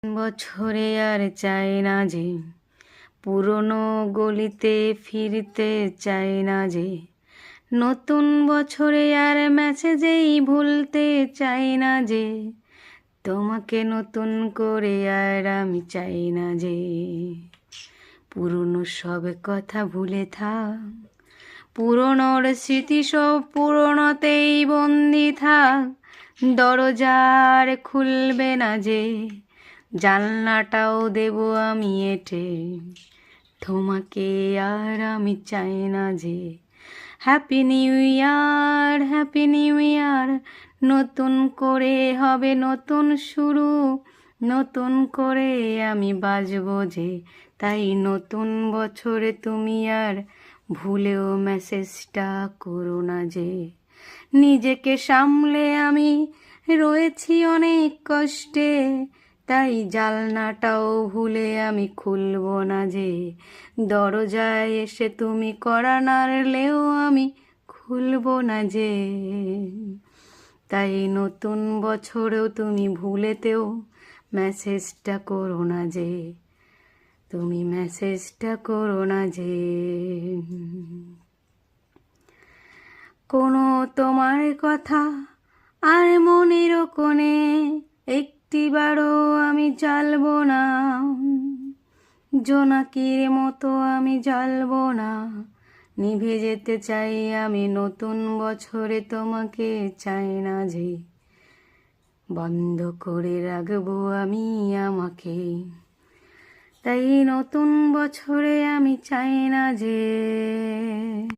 বছরে আর চাই না যে পুরনো গলিতে ফিরতে চাই না যে নতুন বছরে আর মেসেজেই ভুলতে চাই না যে তোমাকে নতুন করে আর আমি চাই না যে পুরনো সব কথা ভুলে থাক পুরনোর স্মৃতি সব পুরনোতেই বন্দি থাক দরজার খুলবে না যে জানলাটাও দেব আমি এঁটে তোমাকে আর আমি চাই না যে হ্যাপি নিউ ইয়ার নতুন করে হবে নতুন শুরু নতুন করে আমি বাজবো যে তাই নতুন বছরে তুমি আর ভুলেও মেসেজটা করো না যে নিজেকে সামলে আমি রয়েছি অনেক কষ্টে তাই জানলাটাও ভুলে আমি খুলবো না যে দরজায় এসে তুমি কড়া নাড়লেও আমি খুলবো না যে তাই নতুন বছরেও তুমি ভুলেতেও মেসেজটা করো না যে তুমি মেসেজটা করো না যে কোনো তোমার কথা আর মনের কোণে একটিবারও আমি জ্বালবো না জোনাকির মতো আমি জ্বালবো না নিভে যেতে চাই আমি নতুন বছরে তোমাকে চাই না যে বন্ধ করে রাখবো আমি আমাকে তাই নতুন বছরে আমি চাই না যে